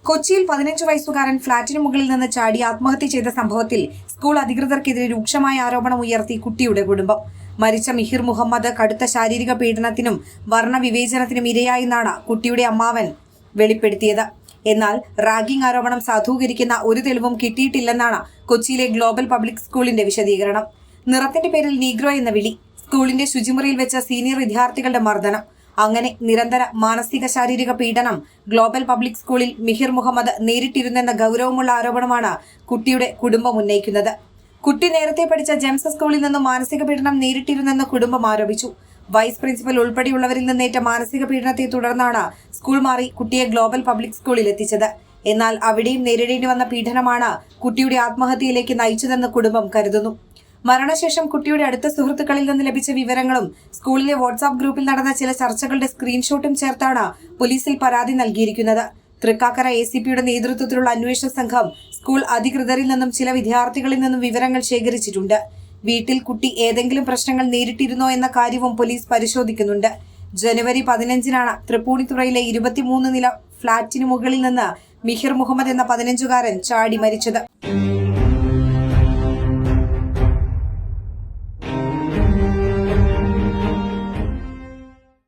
കൊച്ചിയിൽ 15 വയസ്സുകാരൻ ഫ്ളാറ്റിന് മുകളിൽ നിന്ന് ചാടി ആത്മഹത്യ ചെയ്ത സംഭവത്തിൽ സ്കൂൾ അധികൃതർക്കെതിരെ രൂക്ഷമായ ആരോപണം ഉയർത്തി കുട്ടിയുടെ കുടുംബം. മരിച്ച മിഹിർ മുഹമ്മദ് കടുത്ത ശാരീരിക പീഡനത്തിനും വർണ്ണവിവേചനത്തിനും ഇരയായെന്നാണ് കുട്ടിയുടെ അമ്മാവൻ വെളിപ്പെടുത്തിയത്. എന്നാൽ റാഗിംഗ് ആരോപണം സാധൂകരിക്കുന്ന ഒരു തെളിവും കിട്ടിയിട്ടില്ലെന്നാണ് കൊച്ചിയിലെ ഗ്ലോബൽ പബ്ലിക് സ്കൂളിന്റെ വിശദീകരണം. നിറത്തിന്റെ പേരിൽ നീഗ്രോ എന്ന വിളി, സ്കൂളിന്റെ ശുചിമുറിയിൽ വെച്ച സീനിയർ വിദ്യാർത്ഥികളുടെ മർദ്ദനം, അങ്ങനെ നിരന്തര മാനസിക ശാരീരിക പീഡനം ഗ്ലോബൽ പബ്ലിക് സ്കൂളിൽ മിഹിർ മുഹമ്മദ് നേരിട്ടിരുന്നെന്ന ഗൗരവമുള്ള ആരോപണമാണ് കുട്ടിയുടെ കുടുംബം ഉന്നയിക്കുന്നത്. കുട്ടി നേരത്തെ പഠിച്ച ജെംസ് സ്കൂളിൽ നിന്നും മാനസിക പീഡനം നേരിട്ടിരുന്നെന്ന് കുടുംബം ആരോപിച്ചു. വൈസ് പ്രിൻസിപ്പൽ ഉൾപ്പെടെയുള്ളവരിൽ നിന്നേറ്റ മാനസിക പീഡനത്തെ തുടർന്നാണ് സ്കൂൾ മാറി കുട്ടിയെ ഗ്ലോബൽ പബ്ലിക് സ്കൂളിൽ എത്തിച്ചത്. എന്നാൽ അവിടെയും നേരിടേണ്ടി വന്ന പീഡനമാണ് കുട്ടിയുടെ ആത്മഹത്യയിലേക്ക് നയിച്ചതെന്ന് കുടുംബം കരുതുന്നു. മരണശേഷം കുട്ടിയുടെ അടുത്ത സുഹൃത്തുക്കളിൽ നിന്ന് ലഭിച്ച വിവരങ്ങളും സ്കൂളിലെ വാട്സാപ്പ് ഗ്രൂപ്പിൽ നടന്ന ചില ചർച്ചകളുടെ സ്ക്രീൻഷോട്ടും ചേർത്താണ് പോലീസിൽ പരാതി നൽകിയിരിക്കുന്നത്. തൃക്കാക്കര ACPയുടെ നേതൃത്വത്തിലുള്ള അന്വേഷണ സംഘം സ്കൂൾ അധികൃതരിൽ നിന്നും ചില വിദ്യാർത്ഥികളിൽ നിന്നും വിവരങ്ങൾ ശേഖരിച്ചിട്ടുണ്ട്. വീട്ടിൽ കുട്ടി ഏതെങ്കിലും പ്രശ്നങ്ങൾ നേരിട്ടിരുന്നോ എന്ന കാര്യവും പോലീസ് പരിശോധിക്കുന്നുണ്ട്. ജനുവരി 15-നാണ് തൃപ്പൂണിത്തുറയിലെ 23 നില ഫ്ളാറ്റിന് മുകളിൽ നിന്ന് മിഹിർ മുഹമ്മദ് എന്ന 15-കാരൻ ചാടി മരിച്ചത്.